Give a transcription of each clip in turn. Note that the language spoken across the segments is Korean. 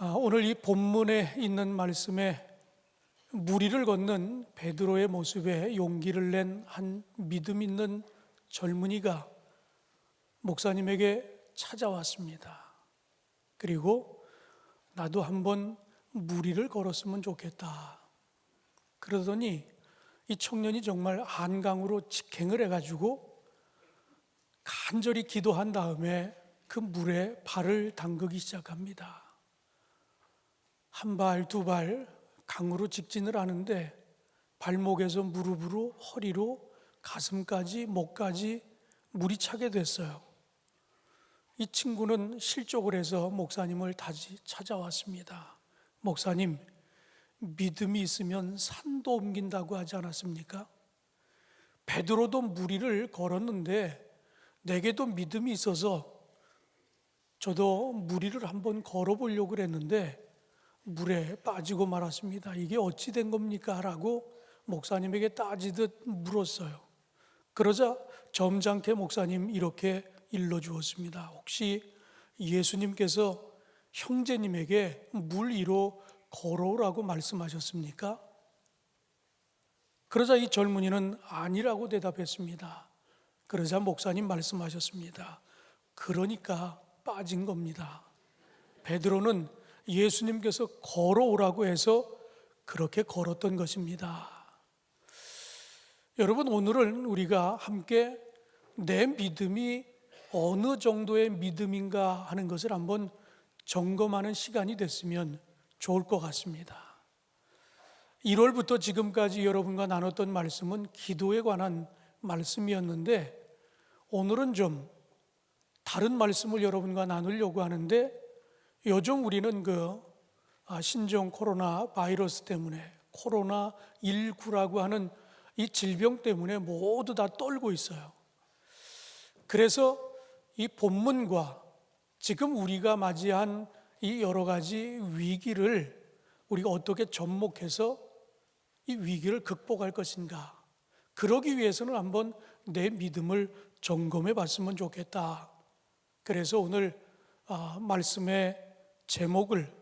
오늘 이 본문에 있는 말씀에 무리를 걷는 베드로의 모습에 용기를 낸 한 믿음 있는 젊은이가 목사님에게 찾아왔습니다. 그리고 나도 한번 무리를 걸었으면 좋겠다. 그러더니 이 청년이 정말 안강으로 직행을 해가지고 간절히 기도한 다음에 그 물에 발을 담그기 시작합니다. 한 발, 두 발 강으로 직진을 하는데 발목에서 무릎으로 허리로 가슴까지 목까지 물이 차게 됐어요. 이 친구는 실족을 해서 목사님을 다시 찾아왔습니다. 목사님, 믿음이 있으면 산도 옮긴다고 하지 않았습니까? 베드로도 무리를 걸었는데 내게도 믿음이 있어서 저도 무리를 한번 걸어보려고 그랬는데 물에 빠지고 말았습니다. 이게 어찌 된 겁니까? 라고 목사님에게 따지듯 물었어요. 그러자 점잖게 목사님 이렇게 일러주었습니다. 혹시 예수님께서 형제님에게 물 위로 걸어오라고 말씀하셨습니까? 그러자 이 젊은이는 아니라고 대답했습니다. 그러자 목사님 말씀하셨습니다. 그러니까 빠진 겁니다. 베드로는 예수님께서 걸어오라고 해서 그렇게 걸었던 것입니다. 여러분, 오늘은 우리가 함께 내 믿음이 어느 정도의 믿음인가 하는 것을 한번 점검하는 시간이 됐으면 좋을 것 같습니다. 1월부터 지금까지 여러분과 나눴던 말씀은 기도에 관한 말씀이었는데 오늘은 좀 다른 말씀을 여러분과 나누려고 하는데 요즘 우리는 신종 코로나 바이러스 때문에 코로나19라고 하는 이 질병 때문에 모두 다 떨고 있어요. 그래서 이 본문과 지금 우리가 맞이한 이 여러 가지 위기를 우리가 어떻게 접목해서 이 위기를 극복할 것인가, 그러기 위해서는 한번 내 믿음을 점검해 봤으면 좋겠다. 그래서 오늘 말씀의 제목을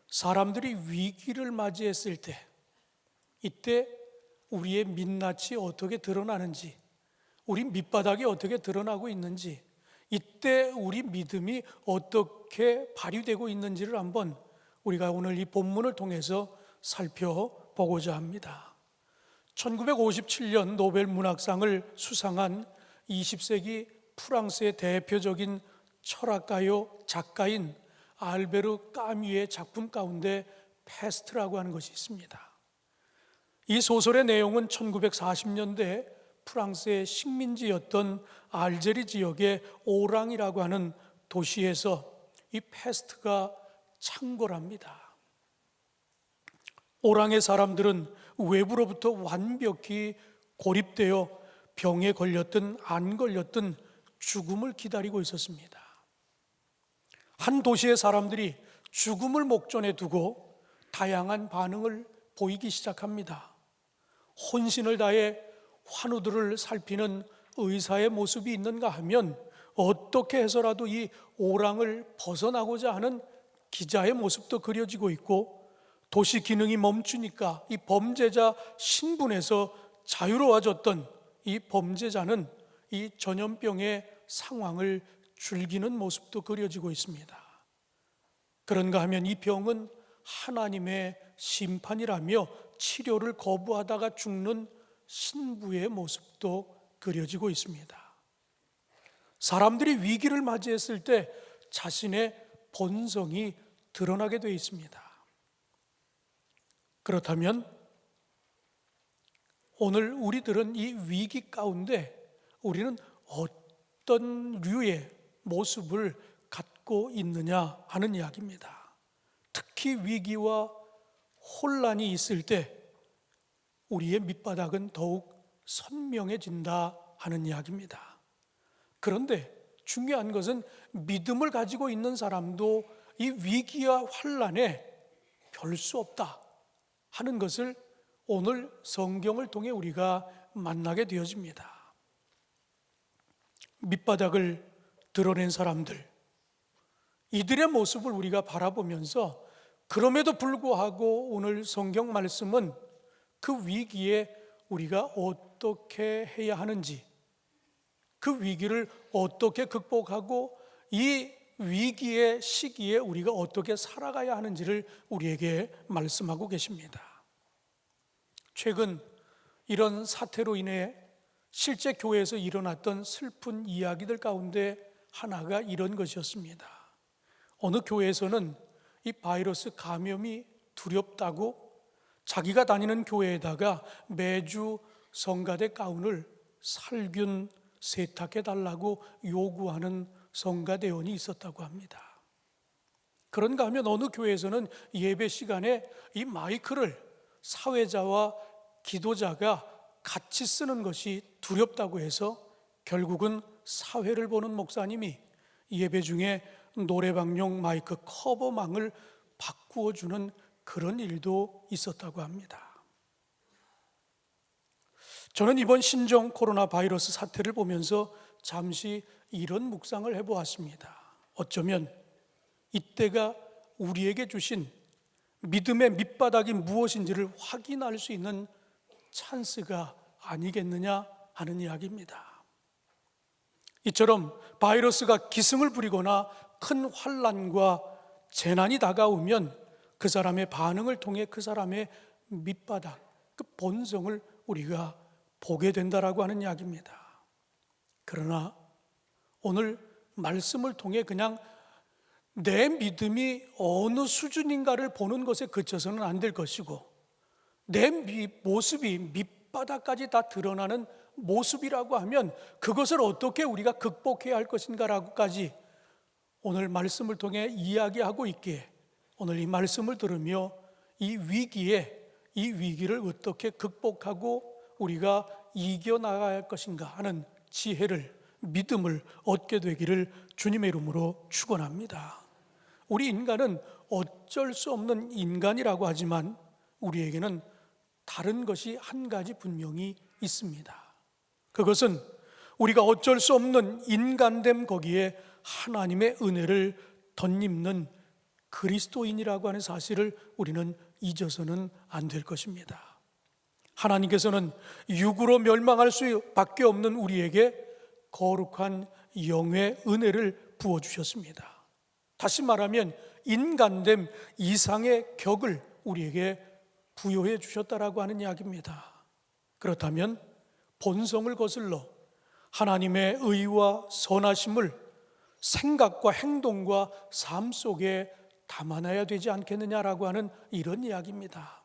사람들이 위기를 맞이했을 때 이때 우리의 민낯이 어떻게 드러나는지, 우리 밑바닥이 어떻게 드러나고 있는지, 이때 우리 믿음이 어떻게 발휘되고 있는지를 한번 우리가 오늘 이 본문을 통해서 살펴보고자 합니다. 1957년 노벨 문학상을 수상한 20세기 프랑스의 대표적인 철학가요 작가인 알베르 까뮈의 작품 가운데 패스트라고 하는 것이 있습니다. 이 소설의 내용은 1940년대 프랑스의 식민지였던 알제리 지역의 오랑이라고 하는 도시에서 이 패스트가 창궐합니다. 오랑의 사람들은 외부로부터 완벽히 고립되어 병에 걸렸든 안 걸렸든 죽음을 기다리고 있었습니다. 한 도시의 사람들이 죽음을 목전에 두고 다양한 반응을 보이기 시작합니다. 혼신을 다해 환우들을 살피는 의사의 모습이 있는가 하면 어떻게 해서라도 이 오랑을 벗어나고자 하는 기자의 모습도 그려지고 있고, 도시 기능이 멈추니까 이 범죄자 신분에서 자유로워졌던 이 범죄자는 이 전염병의 상황을 즐기는 모습도 그려지고 있습니다. 그런가 하면 이 병은 하나님의 심판이라며 치료를 거부하다가 죽는 신부의 모습도 그려지고 있습니다. 사람들이 위기를 맞이했을 때 자신의 본성이 드러나게 되어 있습니다. 그렇다면 오늘 우리들은 이 위기 가운데 우리는 어떤 류의 모습을 갖고 있느냐 하는 이야기입니다. 특히 위기와 혼란이 있을 때 우리의 밑바닥은 더욱 선명해진다 하는 이야기입니다. 그런데 중요한 것은 믿음을 가지고 있는 사람도 이 위기와 환란에 별 수 없다 하는 것을 오늘 성경을 통해 우리가 만나게 되어집니다. 밑바닥을 드러낸 사람들, 이들의 모습을 우리가 바라보면서 그럼에도 불구하고 오늘 성경 말씀은 그 위기에 우리가 어떻게 해야 하는지, 그 위기를 어떻게 극복하고 이 위기의 시기에 우리가 어떻게 살아가야 하는지를 우리에게 말씀하고 계십니다. 최근 이런 사태로 인해 실제 교회에서 일어났던 슬픈 이야기들 가운데 하나가 이런 것이었습니다. 어느 교회에서는 이 바이러스 감염이 두렵다고 자기가 다니는 교회에다가 매주 성가대 가운을 살균 세탁해달라고 요구하는 성가대원이 있었다고 합니다. 그런가 하면 어느 교회에서는 예배 시간에 이 마이크를 사회자와 기도자가 같이 쓰는 것이 두렵다고 해서 결국은 사회를 보는 목사님이 예배 중에 노래방용 마이크 커버망을 바꾸어 주는 그런 일도 있었다고 합니다. 저는 이번 신종 코로나 바이러스 사태를 보면서 잠시 이런 묵상을 해보았습니다. 어쩌면 이때가 우리에게 주신 믿음의 밑바닥이 무엇인지를 확인할 수 있는 찬스가 아니겠느냐 하는 이야기입니다. 이처럼 바이러스가 기승을 부리거나 큰 환난과 재난이 다가오면 그 사람의 반응을 통해 그 사람의 밑바닥, 그 본성을 우리가 보게 된다라고 하는 이야기입니다. 그러나 오늘 말씀을 통해 그냥 내 믿음이 어느 수준인가를 보는 것에 그쳐서는 안 될 것이고, 내 모습이 밑바닥까지 다 드러나는 모습이라고 하면 그것을 어떻게 우리가 극복해야 할 것인가라고까지 오늘 말씀을 통해 이야기하고 있기에, 오늘 이 말씀을 들으며 이 위기를 어떻게 극복하고 우리가 이겨나가야 할 것인가 하는 지혜를, 믿음을 얻게 되기를 주님의 이름으로 축원합니다. 우리 인간은 어쩔 수 없는 인간이라고 하지만 우리에게는 다른 것이 한 가지 분명히 있습니다. 그것은 우리가 어쩔 수 없는 인간됨 거기에 하나님의 은혜를 덧입는 그리스도인이라고 하는 사실을 우리는 잊어서는 안 될 것입니다. 하나님께서는 육으로 멸망할 수밖에 없는 우리에게 거룩한 영의 은혜를 부어주셨습니다. 다시 말하면 인간됨 이상의 격을 우리에게 부여해 주셨다라고 하는 이야기입니다. 그렇다면 본성을 거슬러 하나님의 의와 선하심을 생각과 행동과 삶 속에 담아놔야 되지 않겠느냐라고 하는 이런 이야기입니다.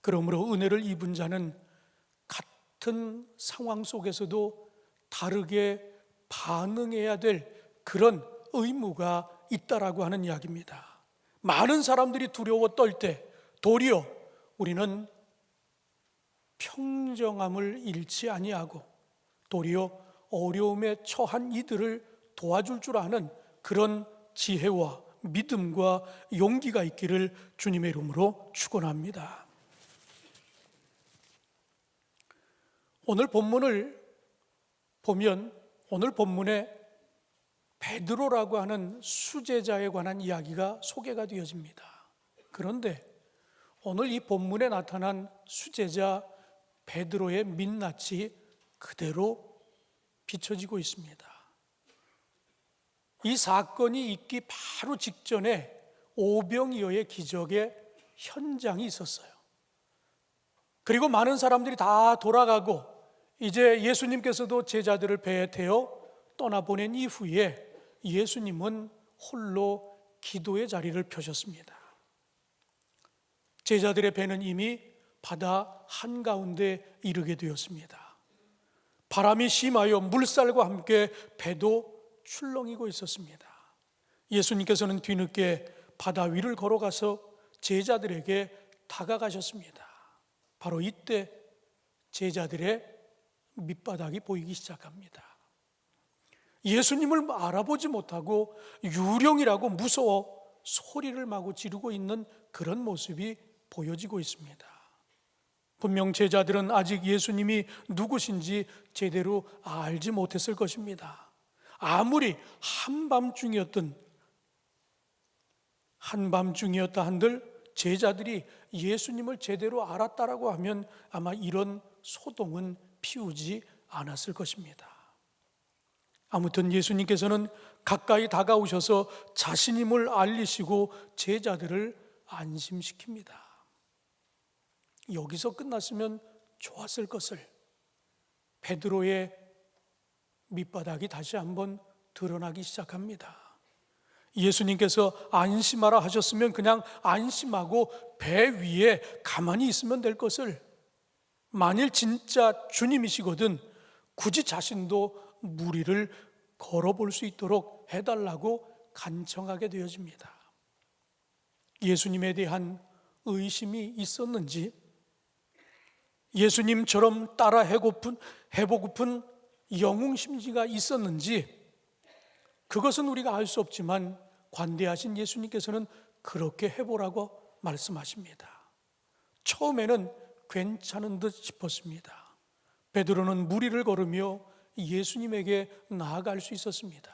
그러므로 은혜를 입은 자는 같은 상황 속에서도 다르게 반응해야 될 그런 의무가 있다라고 하는 이야기입니다. 많은 사람들이 두려워 떨 때 도리어 우리는 평정함을 잃지 아니하고 도리어 어려움에 처한 이들을 도와줄 줄 아는 그런 지혜와 믿음과 용기가 있기를 주님의 이름으로 축원합니다. 오늘 본문을 보면 오늘 본문에 베드로라고 하는 수제자에 관한 이야기가 소개가 되어집니다. 그런데 오늘 이 본문에 나타난 수제자 베드로의 민낯이 그대로 비춰지고 있습니다. 이 사건이 있기 바로 직전에 오병이어의 기적의 현장이 있었어요. 그리고 많은 사람들이 다 돌아가고 이제 예수님께서도 제자들을 배에 태워 떠나보낸 이후에 예수님은 홀로 기도의 자리를 펴셨습니다. 제자들의 배는 이미 바다 한가운데 이르게 되었습니다. 바람이 심하여 물살과 함께 배도 출렁이고 있었습니다. 예수님께서는 뒤늦게 바다 위를 걸어가서 제자들에게 다가가셨습니다. 바로 이때 제자들의 밑바닥이 보이기 시작합니다. 예수님을 알아보지 못하고 유령이라고 무서워 소리를 마구 지르고 있는 그런 모습이 보여지고 있습니다. 분명 제자들은 아직 예수님이 누구신지 제대로 알지 못했을 것입니다. 아무리 한밤중이었다 한들 제자들이 예수님을 제대로 알았다라고 하면 아마 이런 소동은 피우지 않았을 것입니다. 아무튼 예수님께서는 가까이 다가오셔서 자신임을 알리시고 제자들을 안심시킵니다. 여기서 끝났으면 좋았을 것을 베드로의 밑바닥이 다시 한번 드러나기 시작합니다. 예수님께서 안심하라 하셨으면 그냥 안심하고 배 위에 가만히 있으면 될 것을, 만일 진짜 주님이시거든 굳이 자신도 무리를 걸어볼 수 있도록 해달라고 간청하게 되어집니다. 예수님에 대한 의심이 있었는지, 예수님처럼 따라 해보고픈 영웅심지가 있었는지, 그것은 우리가 알 수 없지만 관대하신 예수님께서는 그렇게 해보라고 말씀하십니다. 처음에는 괜찮은 듯 싶었습니다. 베드로는 무리를 걸으며 예수님에게 나아갈 수 있었습니다.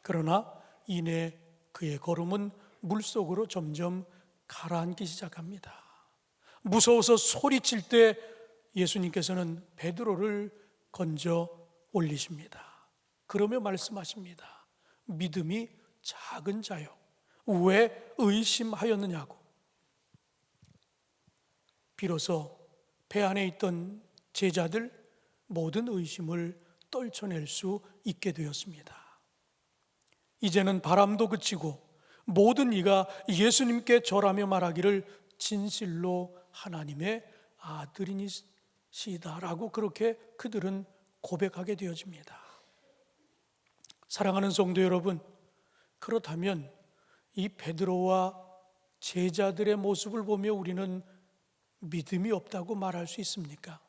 그러나 이내 그의 걸음은 물속으로 점점 가라앉기 시작합니다. 무서워서 소리칠 때 예수님께서는 베드로를 건져 올리십니다. 그러며 말씀하십니다. 믿음이 작은 자요, 왜 의심하였느냐고. 비로소 배 안에 있던 제자들 모든 의심을 떨쳐낼 수 있게 되었습니다. 이제는 바람도 그치고 모든 이가 예수님께 절하며 말하기를 진실로 하나님의 아들이시다라고 그렇게 그들은 고백하게 되어집니다. 사랑하는 성도 여러분, 그렇다면 이 베드로와 제자들의 모습을 보며 우리는 믿음이 없다고 말할 수 있습니까?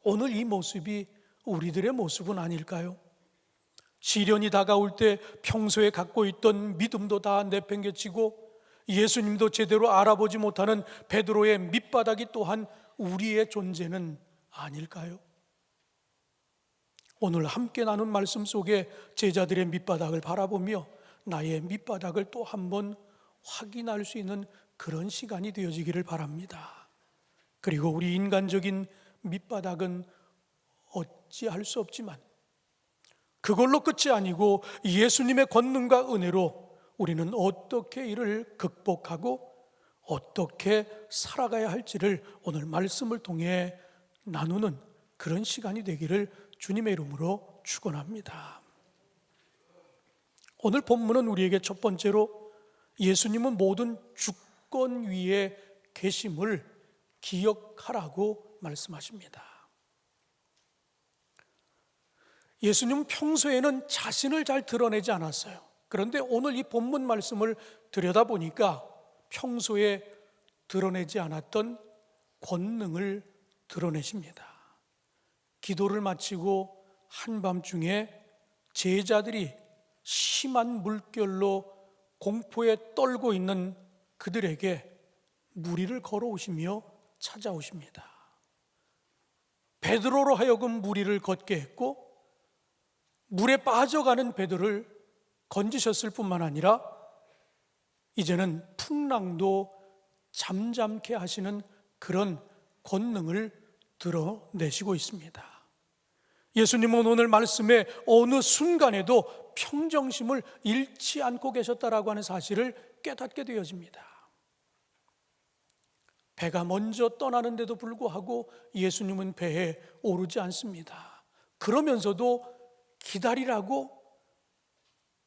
오늘 이 모습이 우리들의 모습은 아닐까요? 시련이 다가올 때 평소에 갖고 있던 믿음도 다 내팽개치고 예수님도 제대로 알아보지 못하는 베드로의 밑바닥이 또한 우리의 존재는 아닐까요? 오늘 함께 나눈 말씀 속에 제자들의 밑바닥을 바라보며 나의 밑바닥을 또 한번 확인할 수 있는 그런 시간이 되어지기를 바랍니다. 그리고 우리 인간적인 밑바닥은 어찌할 수 없지만 그걸로 끝이 아니고 예수님의 권능과 은혜로 우리는 어떻게 이를 극복하고 어떻게 살아가야 할지를 오늘 말씀을 통해 나누는 그런 시간이 되기를 주님의 이름으로 축원합니다. 오늘 본문은 우리에게 첫 번째로 예수님은 모든 주권 위에 계심을 기억하라고 말씀하십니다. 예수님은 평소에는 자신을 잘 드러내지 않았어요. 그런데 오늘 이 본문 말씀을 들여다보니까 평소에 드러내지 않았던 권능을 드러내십니다. 기도를 마치고 한밤중에 제자들이 심한 물결로 공포에 떨고 있는 그들에게 무리를 걸어오시며 찾아오십니다. 베드로로 하여금 무리를 걷게 했고 물에 빠져가는 베드로를 건지셨을 뿐만 아니라 이제는 풍랑도 잠잠케 하시는 그런 권능을 드러내시고 있습니다. 예수님은 오늘 말씀에 어느 순간에도 평정심을 잃지 않고 계셨다라고 하는 사실을 깨닫게 되어집니다. 배가 먼저 떠나는데도 불구하고 예수님은 배에 오르지 않습니다. 그러면서도 기다리라고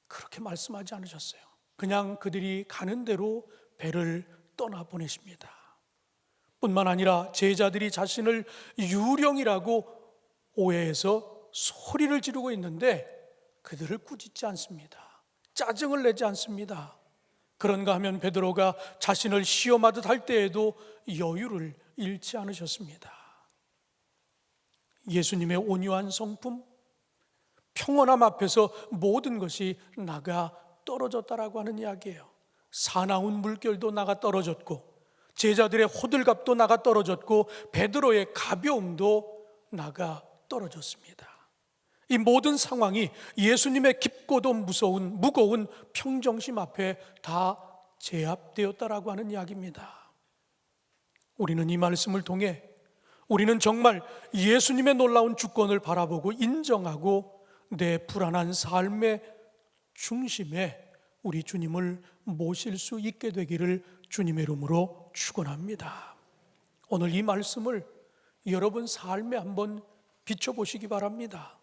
그렇게 말씀하지 않으셨어요. 그냥 그들이 가는 대로 배를 떠나보내십니다. 뿐만 아니라 제자들이 자신을 유령이라고 오해해서 소리를 지르고 있는데 그들을 꾸짖지 않습니다. 짜증을 내지 않습니다. 그런가 하면 베드로가 자신을 시험하듯 할 때에도 여유를 잃지 않으셨습니다. 예수님의 온유한 성품, 평온함 앞에서 모든 것이 나가 떨어졌다라고 하는 이야기예요. 사나운 물결도 나가 떨어졌고 제자들의 호들갑도 나가 떨어졌고 베드로의 가벼움도 나가 떨어졌습니다. 이 모든 상황이 예수님의 깊고도 무거운 평정심 앞에 다 제압되었다라고 하는 이야기입니다. 우리는 이 말씀을 통해 우리는 정말 예수님의 놀라운 주권을 바라보고 인정하고 내 불안한 삶의 중심에 우리 주님을 모실 수 있게 되기를 주님의 이름으로 축원합니다. 오늘 이 말씀을 여러분 삶에 한번 비춰보시기 바랍니다.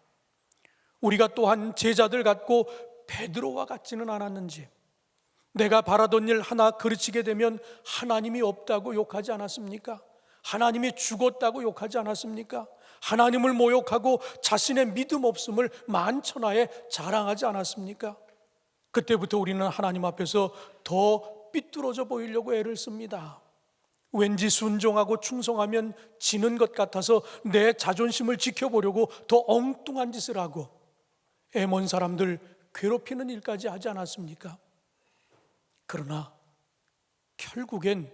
우리가 또한 제자들 같고 베드로와 같지는 않았는지, 내가 바라던 일 하나 그르치게 되면 하나님이 없다고 욕하지 않았습니까? 하나님이 죽었다고 욕하지 않았습니까? 하나님을 모욕하고 자신의 믿음 없음을 만천하에 자랑하지 않았습니까? 그때부터 우리는 하나님 앞에서 더 삐뚤어져 보이려고 애를 씁니다. 왠지 순종하고 충성하면 지는 것 같아서 내 자존심을 지켜보려고 더 엉뚱한 짓을 하고 애먼 사람들 괴롭히는 일까지 하지 않았습니까? 그러나 결국엔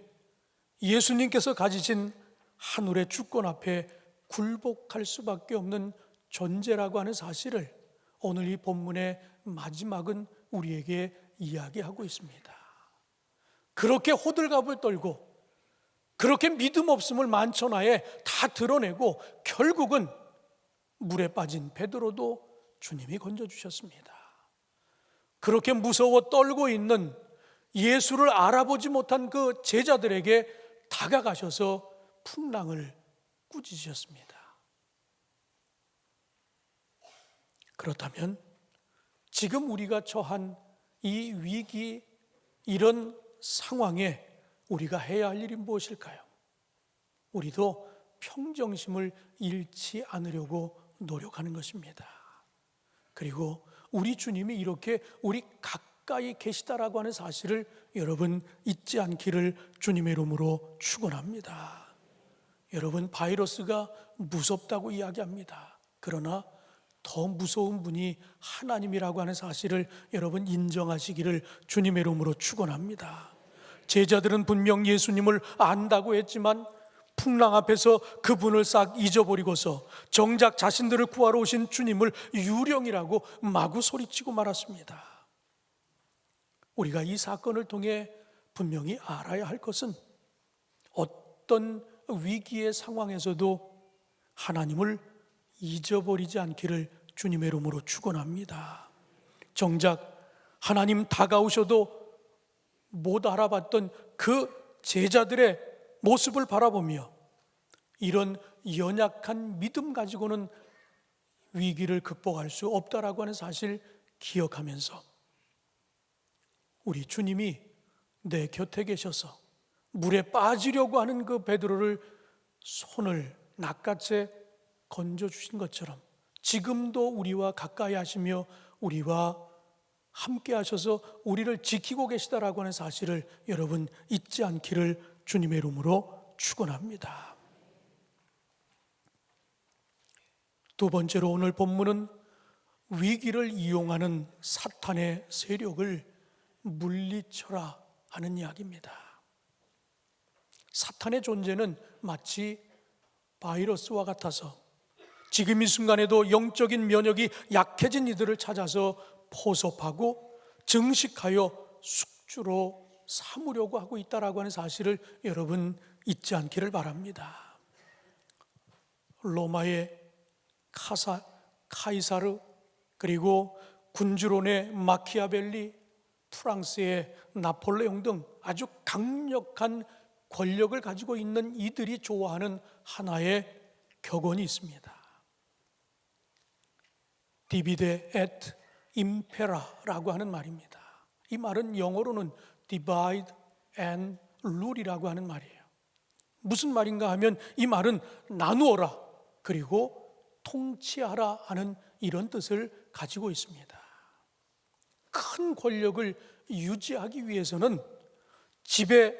예수님께서 가지신 하늘의 주권 앞에 굴복할 수밖에 없는 존재라고 하는 사실을 오늘 이 본문의 마지막은 우리에게 이야기하고 있습니다. 그렇게 호들갑을 떨고 그렇게 믿음 없음을 만천하에 다 드러내고 결국은 물에 빠진 베드로도 주님이 건져주셨습니다. 그렇게 무서워 떨고 있는 예수를 알아보지 못한 그 제자들에게 다가가셔서 풍랑을 꾸짖으셨습니다. 그렇다면 지금 우리가 처한 이 위기, 이런 상황에 우리가 해야 할 일이 무엇일까요? 우리도 평정심을 잃지 않으려고 노력하는 것입니다. 그리고 우리 주님이 이렇게 우리 가까이 계시다라고 하는 사실을 여러분 잊지 않기를 주님의 이름으로 축원합니다. 여러분, 바이러스가 무섭다고 이야기합니다. 그러나 더 무서운 분이 하나님이라고 하는 사실을 여러분 인정하시기를 주님의 이름으로 축원합니다. 제자들은 분명 예수님을 안다고 했지만 풍랑 앞에서 그분을 싹 잊어버리고서 정작 자신들을 구하러 오신 주님을 유령이라고 마구 소리치고 말았습니다. 우리가 이 사건을 통해 분명히 알아야 할 것은 어떤 위기의 상황에서도 하나님을 잊어버리지 않기를 주님의 이름으로 축원합니다. 정작 하나님 다가오셔도 못 알아봤던 그 제자들의 모습을 바라보며 이런 연약한 믿음 가지고는 위기를 극복할 수 없다라고 하는 사실 기억하면서 우리 주님이 내 곁에 계셔서 물에 빠지려고 하는 그 베드로를 손을 낚아채 건져주신 것처럼 지금도 우리와 가까이 하시며 우리와 함께 하셔서 우리를 지키고 계시다라고 하는 사실을 여러분 잊지 않기를 주님의 이름으로 축원합니다. 두 번째로 오늘 본문은 위기를 이용하는 사탄의 세력을 물리쳐라 하는 이야기입니다. 사탄의 존재는 마치 바이러스와 같아서 지금 이 순간에도 영적인 면역이 약해진 이들을 찾아서 포섭하고 증식하여 숙주로 삼으려고 하고 있다라고 하는 사실을 여러분 잊지 않기를 바랍니다. 로마의 카이사르, 그리고 군주론의 마키아벨리, 프랑스의 나폴레옹 등 아주 강력한 권력을 가지고 있는 이들이 좋아하는 하나의 격언이 있습니다. 디비데 et impera라고 하는 말입니다. 이 말은 영어로는 divide and rule이라고 하는 말이에요. 무슨 말인가 하면 이 말은 나누어라 그리고 통치하라 하는 이런 뜻을 가지고 있습니다. 큰 권력을 유지하기 위해서는 지배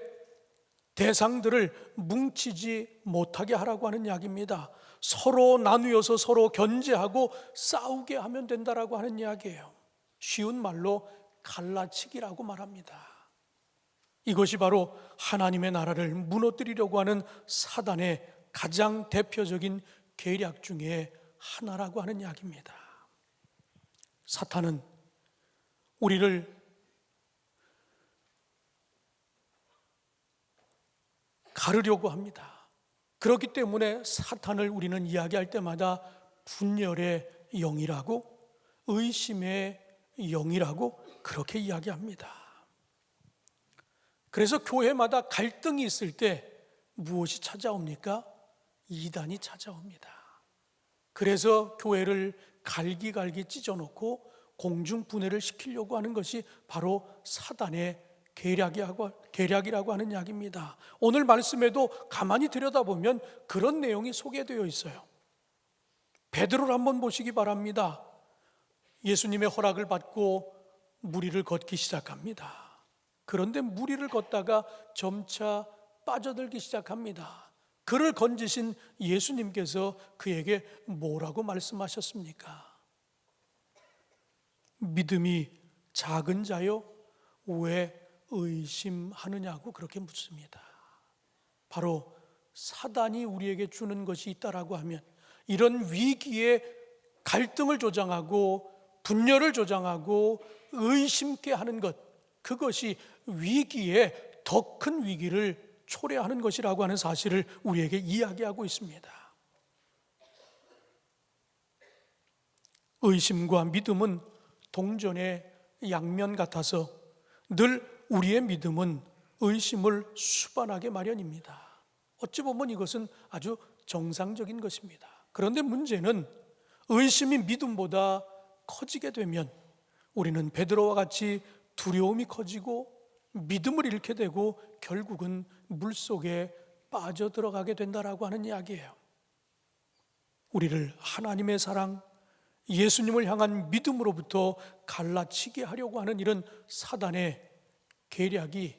대상들을 뭉치지 못하게 하라고 하는 이야기입니다. 서로 나누어서 서로 견제하고 싸우게 하면 된다라고 하는 이야기예요. 쉬운 말로 갈라치기라고 말합니다. 이것이 바로 하나님의 나라를 무너뜨리려고 하는 사단의 가장 대표적인 계략 중에 하나라고 하는 이야기입니다. 사탄은 우리를 가르려고 합니다. 그렇기 때문에 사탄을 우리는 이야기할 때마다 분열의 영이라고, 의심의 영이라고 그렇게 이야기합니다. 그래서 교회마다 갈등이 있을 때 무엇이 찾아옵니까? 이단이 찾아옵니다. 그래서 교회를 갈기갈기 찢어놓고 공중분해를 시키려고 하는 것이 바로 사단의 계략이라고 하는 이야기입니다. 오늘 말씀에도 가만히 들여다보면 그런 내용이 소개되어 있어요. 베드로를 한번 보시기 바랍니다. 예수님의 허락을 받고 무리를 걷기 시작합니다. 그런데 무리를 걷다가 점차 빠져들기 시작합니다. 그를 건지신 예수님께서 그에게 뭐라고 말씀하셨습니까? 믿음이 작은 자요, 왜 의심하느냐고 그렇게 묻습니다. 바로 사단이 우리에게 주는 것이 있다라고 하면, 이런 위기에 갈등을 조장하고 분열을 조장하고 의심케 하는 것, 그것이 위기에 더 큰 위기를 초래하는 것이라고 하는 사실을 우리에게 이야기하고 있습니다. 의심과 믿음은 동전의 양면 같아서 늘 우리의 믿음은 의심을 수반하게 마련입니다. 어찌 보면 이것은 아주 정상적인 것입니다. 그런데 문제는 의심이 믿음보다 커지게 되면 우리는 베드로와 같이 두려움이 커지고 믿음을 잃게 되고 결국은 물속에 빠져들어가게 된다라고 하는 이야기예요. 우리를 하나님의 사랑, 예수님을 향한 믿음으로부터 갈라치게 하려고 하는 이런 사단의 계략이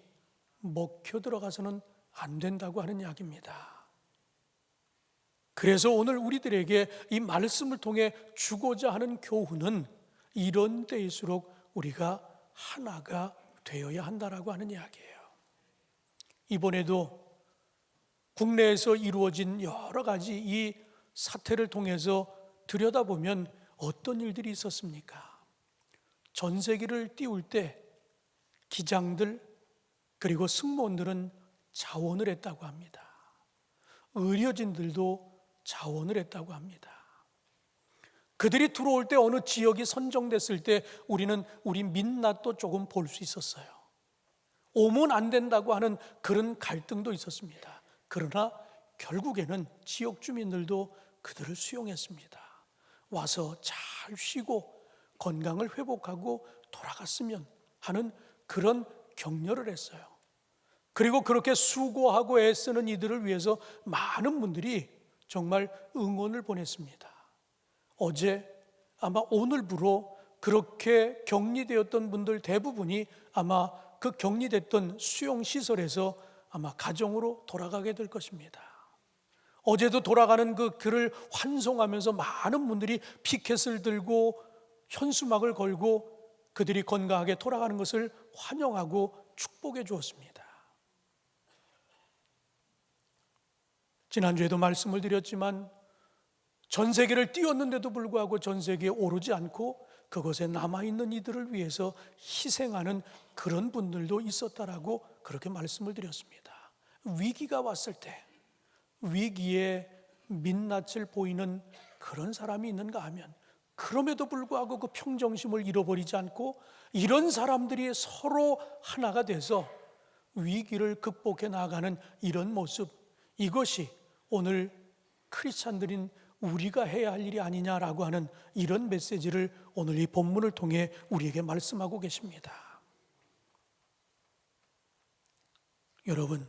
먹혀 들어가서는 안 된다고 하는 이야기입니다. 그래서 오늘 우리들에게 이 말씀을 통해 주고자 하는 교훈은 이런 때일수록 우리가 하나가 되어야 한다라고 하는 이야기예요. 이번에도 국내에서 이루어진 여러 가지 이 사태를 통해서 들여다보면 어떤 일들이 있었습니까? 전세기를 띄울 때 기장들 그리고 승무원들은 자원을 했다고 합니다. 의료진들도 자원을 했다고 합니다. 그들이 들어올 때 어느 지역이 선정됐을 때 우리는 우리 민낯도 조금 볼 수 있었어요. 오면 안 된다고 하는 그런 갈등도 있었습니다. 그러나 결국에는 지역 주민들도 그들을 수용했습니다. 와서 잘 쉬고 건강을 회복하고 돌아갔으면 하는 그런 격려를 했어요. 그리고 그렇게 수고하고 애쓰는 이들을 위해서 많은 분들이 정말 응원을 보냈습니다. 어제 아마 오늘부로 그렇게 격리되었던 분들 대부분이 아마 그 격리됐던 수용시설에서 아마 가정으로 돌아가게 될 것입니다. 어제도 돌아가는 그를 환송하면서 많은 분들이 피켓을 들고 현수막을 걸고 그들이 건강하게 돌아가는 것을 환영하고 축복해 주었습니다. 지난주에도 말씀을 드렸지만 전세기를 띄웠는데도 불구하고 전세기에 오르지 않고 그곳에 남아있는 이들을 위해서 희생하는 그런 분들도 있었다라고 그렇게 말씀을 드렸습니다. 위기가 왔을 때 위기에 민낯을 보이는 그런 사람이 있는가 하면 그럼에도 불구하고 그 평정심을 잃어버리지 않고 이런 사람들이 서로 하나가 돼서 위기를 극복해 나가는 이런 모습, 이것이 오늘 크리스찬들인 우리가 해야 할 일이 아니냐라고 하는 이런 메시지를 오늘 이 본문을 통해 우리에게 말씀하고 계십니다. 여러분,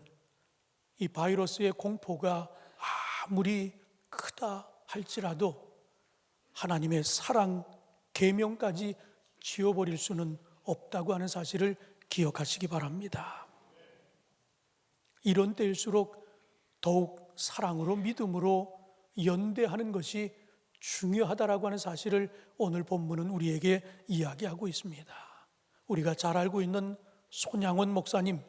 이 바이러스의 공포가 아무리 크다 할지라도 하나님의 사랑, 계명까지 지워버릴 수는 없다고 하는 사실을 기억하시기 바랍니다. 이런 때일수록 더욱 사랑으로 믿음으로 연대하는 것이 중요하다라고 하는 사실을 오늘 본문은 우리에게 이야기하고 있습니다. 우리가 잘 알고 있는 손양원 목사님,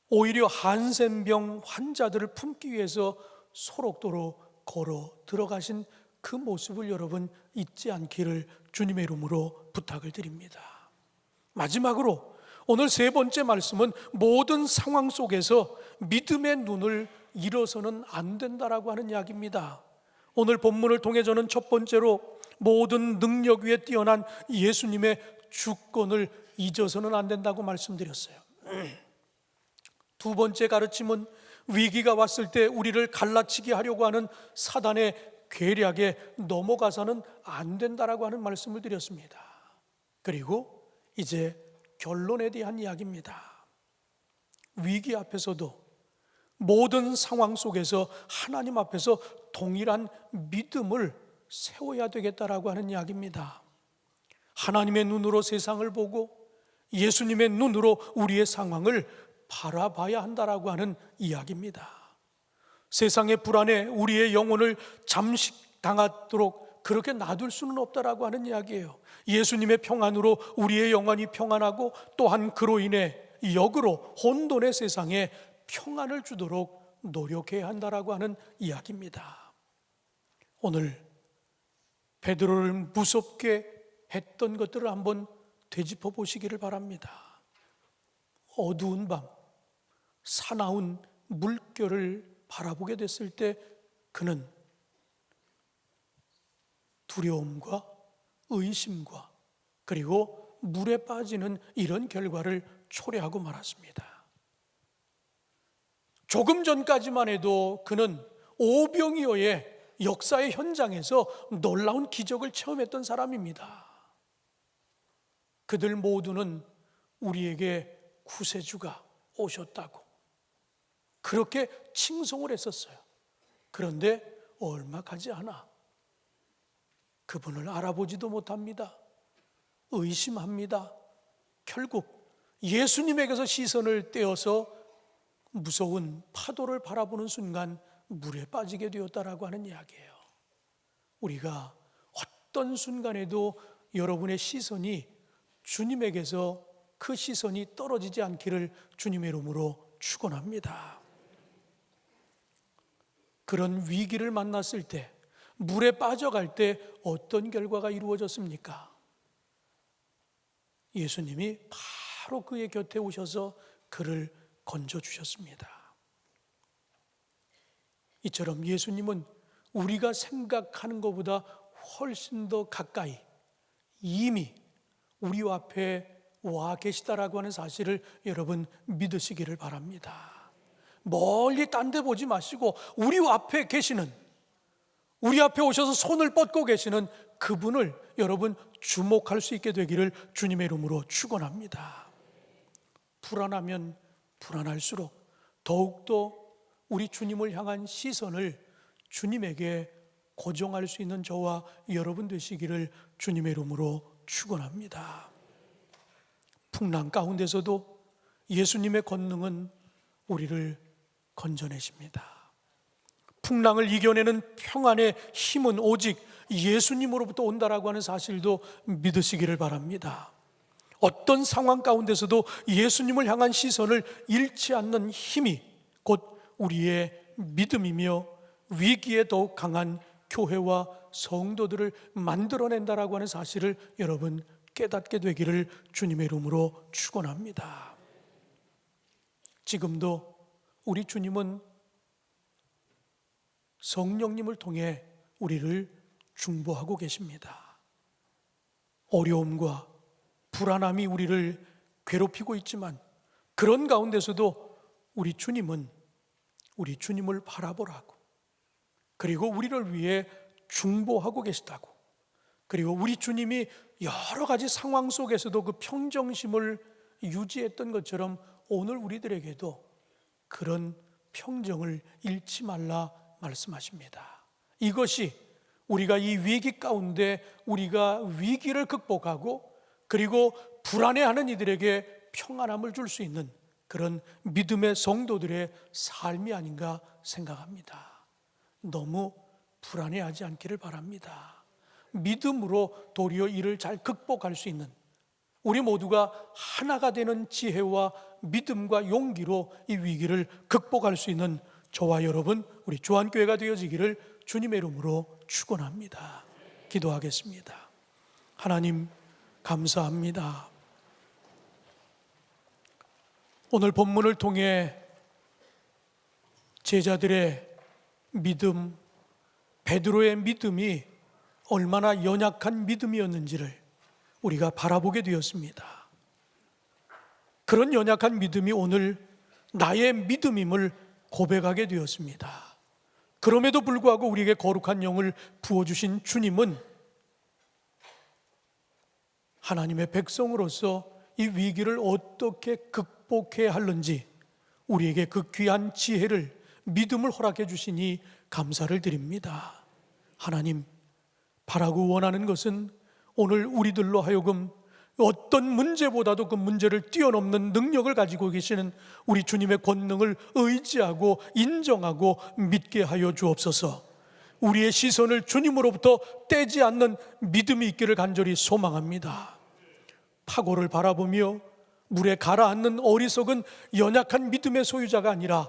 오히려 한센병 환자들을 품기 위해서 소록도로 걸어 들어가신 그 모습을 여러분 잊지 않기를 주님의 이름으로 부탁을 드립니다. 마지막으로 오늘 세 번째 말씀은 모든 상황 속에서 믿음의 눈을 잃어서는 안 된다라고 하는 이야기입니다. 오늘 본문을 통해 저는 첫 번째로 모든 능력 위에 뛰어난 예수님의 주권을 잊어서는 안 된다고 말씀드렸어요. 두 번째 가르침은 위기가 왔을 때 우리를 갈라치게 하려고 하는 사단의 계략에 넘어가서는 안 된다라고 하는 말씀을 드렸습니다. 그리고 이제 결론에 대한 이야기입니다. 위기 앞에서도 모든 상황 속에서 하나님 앞에서 동일한 믿음을 세워야 되겠다라고 하는 이야기입니다. 하나님의 눈으로 세상을 보고 예수님의 눈으로 우리의 상황을 바라봐야 한다라고 하는 이야기입니다. 세상의 불안에 우리의 영혼을 잠식당하도록 그렇게 놔둘 수는 없다라고 하는 이야기예요. 예수님의 평안으로 우리의 영혼이 평안하고 또한 그로 인해 역으로 혼돈의 세상에 평안을 주도록 노력해야 한다라고 하는 이야기입니다. 오늘 베드로를 무섭게 했던 것들을 한번 되짚어 보시기를 바랍니다. 어두운 밤, 사나운 물결을 바라보게 됐을 때 그는 두려움과 의심과 그리고 물에 빠지는 이런 결과를 초래하고 말았습니다. 조금 전까지만 해도 그는 오병이어의 역사의 현장에서 놀라운 기적을 체험했던 사람입니다. 그들 모두는 우리에게 구세주가 오셨다고 그렇게 칭송을 했었어요. 그런데 얼마 가지 않아 그분을 알아보지도 못합니다. 의심합니다. 결국 예수님에게서 시선을 떼어서 무서운 파도를 바라보는 순간 물에 빠지게 되었다라고 하는 이야기예요. 우리가 어떤 순간에도 여러분의 시선이 주님에게서 그 시선이 떨어지지 않기를 주님의 이름으로 축원합니다. 그런 위기를 만났을 때, 물에 빠져갈 때 어떤 결과가 이루어졌습니까? 예수님이 바로 그의 곁에 오셔서 그를 건져주셨습니다. 이처럼 예수님은 우리가 생각하는 것보다 훨씬 더 가까이 이미 우리 앞에 와 계시다라고 하는 사실을 여러분 믿으시기를 바랍니다. 멀리 딴 데 보지 마시고 우리 앞에 계시는, 우리 앞에 오셔서 손을 뻗고 계시는 그분을 여러분 주목할 수 있게 되기를 주님의 이름으로 축원합니다. 불안하면 불안할수록 더욱더 우리 주님을 향한 시선을 주님에게 고정할 수 있는 저와 여러분 되시기를 주님의 이름으로 축원합니다. 풍랑 가운데서도 예수님의 권능은 우리를 건져내십니다. 풍랑을 이겨내는 평안의 힘은 오직 예수님으로부터 온다라고 하는 사실도 믿으시기를 바랍니다. 어떤 상황 가운데서도 예수님을 향한 시선을 잃지 않는 힘이 곧 우리의 믿음이며 위기에 더욱 강한 교회와 성도들을 만들어낸다라고 하는 사실을 여러분 깨닫게 되기를 주님의 이름으로 축원합니다. 지금도 우리 주님은 성령님을 통해 우리를 중보하고 계십니다. 어려움과 불안함이 우리를 괴롭히고 있지만 그런 가운데서도 우리 주님은 우리 주님을 바라보라고, 그리고 우리를 위해 중보하고 계시다고, 그리고 우리 주님이 여러 가지 상황 속에서도 그 평정심을 유지했던 것처럼 오늘 우리들에게도 그런 평정을 잃지 말라 말씀하십니다. 이것이 우리가 이 위기 가운데 우리가 위기를 극복하고 그리고 불안해하는 이들에게 평안함을 줄 수 있는 그런 믿음의 성도들의 삶이 아닌가 생각합니다. 너무 불안해하지 않기를 바랍니다. 믿음으로 도리어 이를 잘 극복할 수 있는 우리 모두가 하나가 되는 지혜와 믿음과 용기로 이 위기를 극복할 수 있는 저와 여러분 우리 주안교회가 되어지기를 주님의 이름으로 축원합니다. 기도하겠습니다. 하나님 감사합니다. 오늘 본문을 통해 제자들의 믿음, 베드로의 믿음이 얼마나 연약한 믿음이었는지를 우리가 바라보게 되었습니다. 그런 연약한 믿음이 오늘 나의 믿음임을 고백하게 되었습니다. 그럼에도 불구하고 우리에게 거룩한 영을 부어주신 주님은 하나님의 백성으로서 이 위기를 어떻게 극복해야 하는지 우리에게 그 귀한 지혜를, 믿음을 허락해 주시니 감사를 드립니다. 하나님, 바라고 원하는 것은 오늘 우리들로 하여금 어떤 문제보다도 그 문제를 뛰어넘는 능력을 가지고 계시는 우리 주님의 권능을 의지하고 인정하고 믿게 하여 주옵소서. 우리의 시선을 주님으로부터 떼지 않는 믿음이 있기를 간절히 소망합니다. 파고를 바라보며 물에 가라앉는 어리석은 연약한 믿음의 소유자가 아니라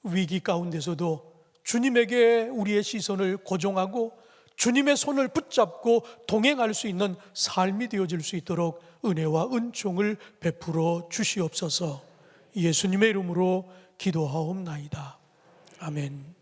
위기 가운데서도 주님에게 우리의 시선을 고정하고 주님의 손을 붙잡고 동행할 수 있는 삶이 되어질 수 있도록 은혜와 은총을 베풀어 주시옵소서. 예수님의 이름으로 기도하옵나이다. 아멘.